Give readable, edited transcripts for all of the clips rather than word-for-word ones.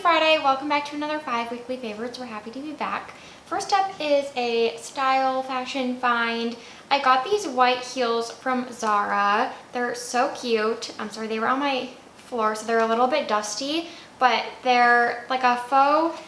Friday. Welcome back to another 5 weekly favorites. We're happy to be back. First up is a style fashion find. I got these white heels from Zara. They're so cute. I'm sorry, they were on my floor, so they're a little bit dusty, but they're like a faux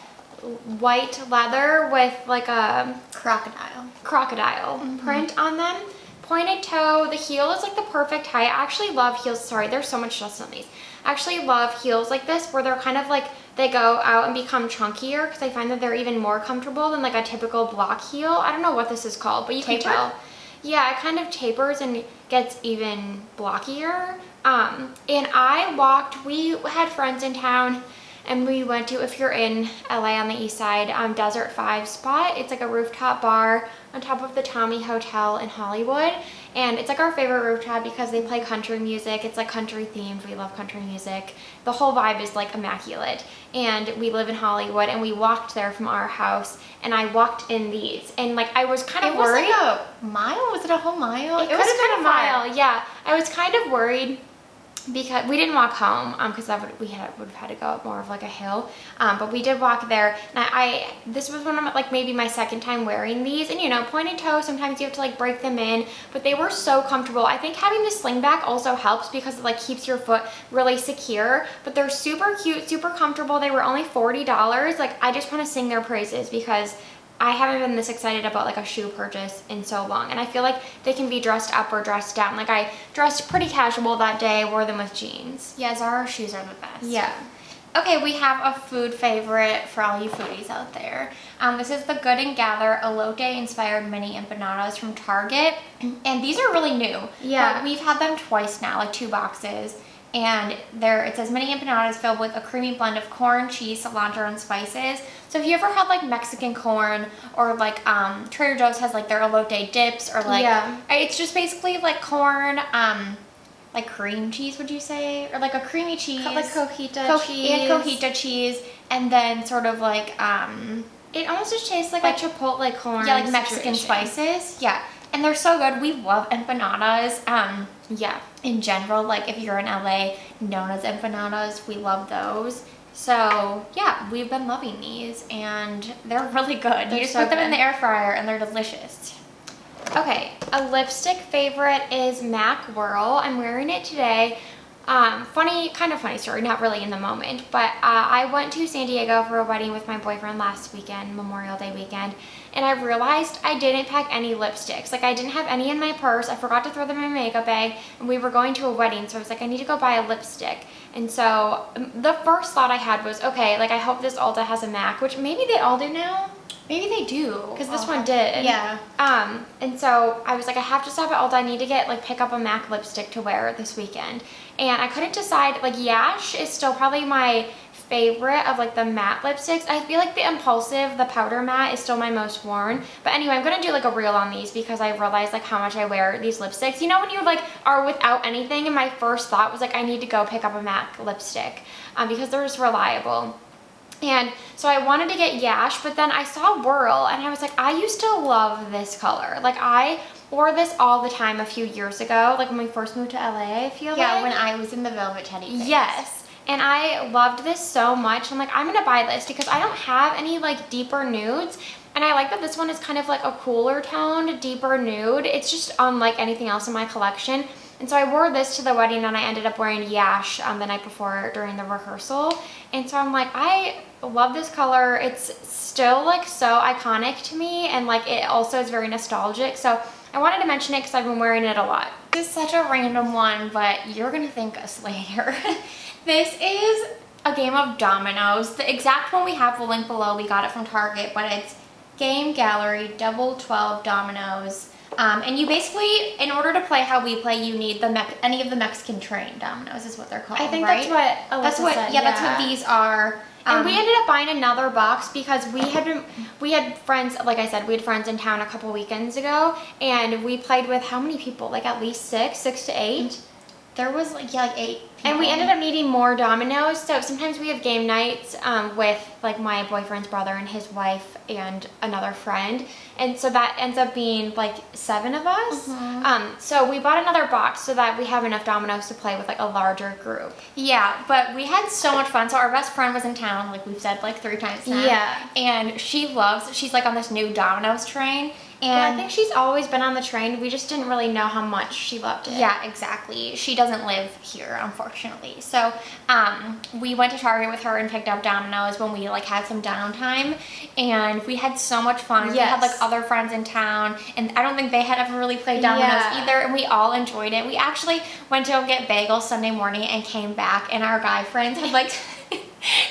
white leather with like a crocodile print on them. Pointed toe. The heel is like the perfect height. I actually love heels. Sorry, there's so much dust on these. I actually love heels like this where they're kind of like, they go out and become chunkier because I find that they're even more comfortable than like a typical block heel. I don't know what this is called, but you can tell. Yeah, it kind of tapers and gets even blockier. And we had friends in town and we went to, if you're in LA on the east side, Desert 5 spot. It's like a rooftop bar on top of the Tommy Hotel in Hollywood. And it's like our favorite rooftop because they play country music. It's like country themed. We love country music. The whole vibe is like immaculate. And we live in Hollywood and we walked there from our house and I walked in these. And like I was kind of worried. It was like a mile? Was it a whole mile? It was kind of a mile, yeah. I was kind of worried because we didn't walk home because we would have had to go up more of like a hill, but we did walk there. And this was one of like maybe my second time wearing these, and you know, pointed toe, sometimes you have to like break them in, but they were so comfortable. I think having the sling back also helps because it like keeps your foot really secure, but they're super cute, super comfortable. They were only $40. Like I just want to sing their praises because I haven't been this excited about like a shoe purchase in so long, and I feel like they can be dressed up or dressed down. Like I dressed pretty casual that day, wore them with jeans. Yeah, Zara shoes are the best. Yeah. Okay, we have a food favorite for all you foodies out there. This is the Good and Gather elote inspired mini empanadas from Target, and these are really new. Yeah. But we've had them twice now, like 2 boxes. And it says mini empanadas filled with a creamy blend of corn, cheese, cilantro, and spices. So if you ever had like Mexican corn, or like Trader Joe's has like their elote dips, or like it's just basically like corn, like cream cheese, would you say, or like a creamy cheese, like cojita cheese and cojita cheese, and then sort of like it almost just tastes like a chipotle corn. Yeah, like Mexican spices. Yeah. And they're so good. We love empanadas. Yeah, in general, like if you're in LA, known as empanadas, we love those. So yeah, we've been loving these and they're really good. You just put them in the air fryer and they're delicious. Okay, a lipstick favorite is MAC Whirl. I'm wearing it today. Kind of funny story, not really in the moment, but I went to San Diego for a wedding with my boyfriend last weekend, Memorial Day weekend, and I realized I didn't pack any lipsticks. Like I didn't have any in my purse. I forgot to throw them in my makeup bag, and we were going to a wedding, so I was like, I need to go buy a lipstick. And so the first thought I had was, okay, like I hope this Ulta has a MAC, which maybe they all do now. Maybe they do. Because this one did. Yeah. And so I was like, I have to stop at Ulta. I need to pick up a MAC lipstick to wear this weekend. And I couldn't decide. Like Yash is still probably my favorite of like the matte lipsticks. I feel like the Impulsive, the powder matte, is still my most worn. But anyway, I'm gonna do like a reel on these because I realized like how much I wear these lipsticks. You know when you like are without anything, and my first thought was like I need to go pick up a MAC lipstick because they're just reliable. And so I wanted to get Yash, but then I saw Whirl and I was like, I used to love this color. Like I wore this all the time a few years ago, like when we first moved to LA, I feel like. Yeah, when I was in the Velvet Teddy phase. Yes. And I loved this so much. I'm like, I'm gonna buy this because I don't have any like deeper nudes. And I like that this one is kind of like a cooler toned, deeper nude. It's just unlike anything else in my collection. And so I wore this to the wedding and I ended up wearing Yash the night before during the rehearsal. And so I'm like, I love this color. It's still like so iconic to me, and like it also is very nostalgic. So I wanted to mention it because I've been wearing it a lot. This is such a random one, but you're gonna thank us later. This is a game of Dominos. The exact one we have will link below. We got it from Target, but it's Game Gallery Double 12 Dominoes. And you basically, in order to play how we play, you need any of the Mexican train dominoes is what they're called. I think right? that's what Alyssa said. Yeah, that's what these are. And we ended up buying another box because we had friends, like I said, we had friends in town a couple weekends ago, and we played with how many people? Like at least six to eight. There was like 8 And we ended up needing more Dominos, so sometimes we have game nights with like my boyfriend's brother and his wife and another friend, and so that ends up being like 7 of us. So we bought another box so that we have enough Dominos to play with like a larger group. Yeah, but we had so much fun. So our best friend was in town, like we've said like 3 times now. Yeah. And she's like on this new Domino's train. But I think she's always been on the train. We just didn't really know how much she loved it. Yeah, exactly. She doesn't live here, unfortunately. So we went to Target with her and picked up Domino's when we like had some downtime, and we had so much fun. We had like other friends in town, and I don't think they had ever really played Domino's either, and we all enjoyed it. We actually went to go get bagels Sunday morning and came back, and our guy friends had like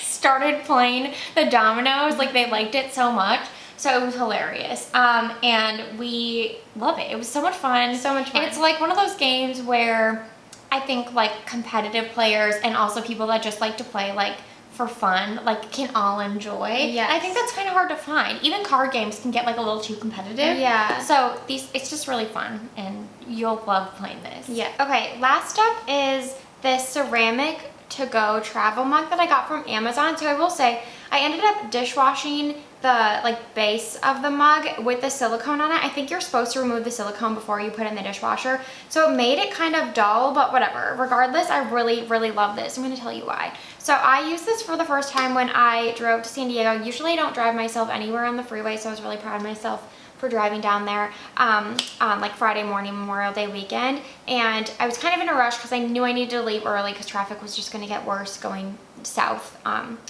started playing the Domino's. Like they liked it so much. So it was hilarious, and we love it. It was so much fun. So much fun. And it's like one of those games where I think like competitive players and also people that just like to play like for fun, like can all enjoy. Yes. And I think that's kind of hard to find. Even card games can get like a little too competitive. Yeah. So it's just really fun, and you'll love playing this. Yeah. Okay, last up is this ceramic to-go travel mug that I got from Amazon. So I will say, I ended up dishwashing the like base of the mug with the silicone on it. I think you're supposed to remove the silicone before you put it in the dishwasher. So it made it kind of dull, but whatever. Regardless, I really, really love this. I'm gonna tell you why. So I used this for the first time when I drove to San Diego. Usually I don't drive myself anywhere on the freeway, so I was really proud of myself for driving down there on like Friday morning, Memorial Day weekend. And I was kind of in a rush because I knew I needed to leave early because traffic was just gonna get worse going south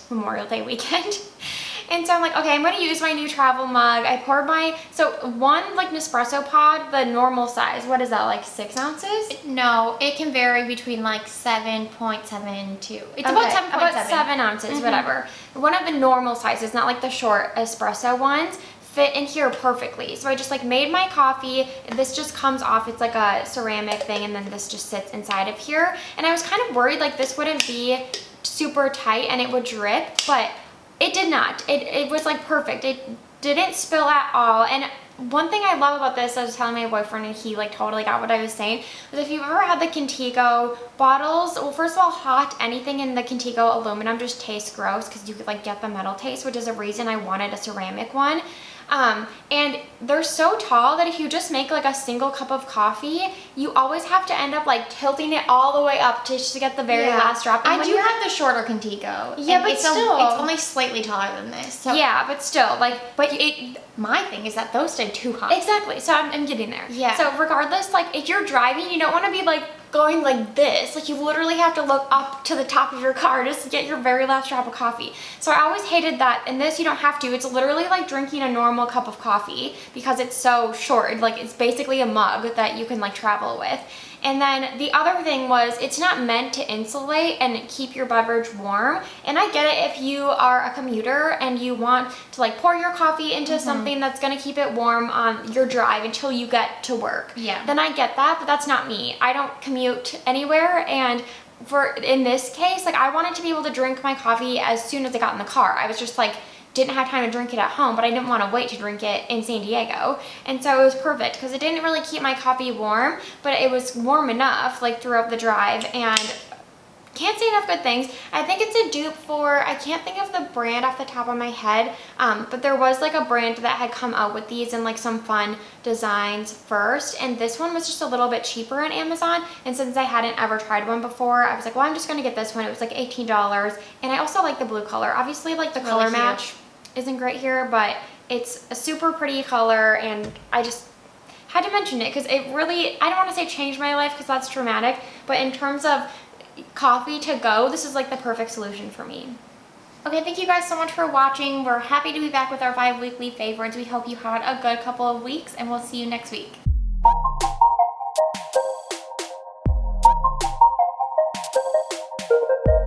Memorial Day weekend. And so I'm like, okay, I'm gonna use my new travel mug. I poured so one like Nespresso pod, the normal size, what is that, like 6 ounces? No, it can vary between like 7.72. It's about 7.7. About 7 ounces, whatever. One of the normal sizes, not like the short espresso ones, fit in here perfectly. So I just like made my coffee. This just comes off, it's like a ceramic thing, and then this just sits inside of here. And I was kind of worried like this wouldn't be super tight and it would drip, but it did not. It was like perfect. It didn't spill at all. And one thing I love about this, I was telling my boyfriend and he like totally got what I was saying, was if you've ever had the Contigo bottles, well, first of all, hot, anything in the Contigo aluminum just tastes gross because you could like get the metal taste, which is a reason I wanted a ceramic one. And they're so tall that if you just make like a single cup of coffee, you always have to end up like tilting it all the way up to get the very last drop. And I do have the shorter Contigo. Yeah, but still. It's only slightly taller than this. So. Yeah, but still, like, my thing is that those stay too hot. Exactly, so I'm getting there. Yeah. So regardless, like, if you're driving, you don't want to be like going like this. Like, you literally have to look up to the top of your car just to get your very last drop of coffee. So I always hated that. And this, you don't have to. It's literally like drinking a normal cup of coffee because it's so short. Like, it's basically a mug that you can like travel with. And then the other thing was, it's not meant to insulate and keep your beverage warm. And I get it if you are a commuter and you want to like pour your coffee into something that's gonna keep it warm on your drive until you get to work. Yeah. Then I get that, but that's not me. I don't commute anywhere, and in this case, like, I wanted to be able to drink my coffee as soon as I got in the car. I was just like, didn't have time to drink it at home, but I didn't want to wait to drink it in San Diego. And so it was perfect because it didn't really keep my coffee warm, but it was warm enough like throughout the drive, and can't say enough good things. I think it's a dupe for, I can't think of the brand off the top of my head, but there was like a brand that had come out with these and like some fun designs first, and this one was just a little bit cheaper on Amazon. And since I hadn't ever tried one before, I was like, well, I'm just gonna get this one. It was like $18, and I also like the blue color. Obviously, like the color match isn't great here, but it's a super pretty color, and I just had to mention it because it really, I don't want to say changed my life because that's dramatic, but in terms of coffee to go, this is like the perfect solution for me. Okay, thank you guys so much for watching. We're happy to be back with our 5 weekly favorites. We hope you had a good couple of weeks, and we'll see you next week.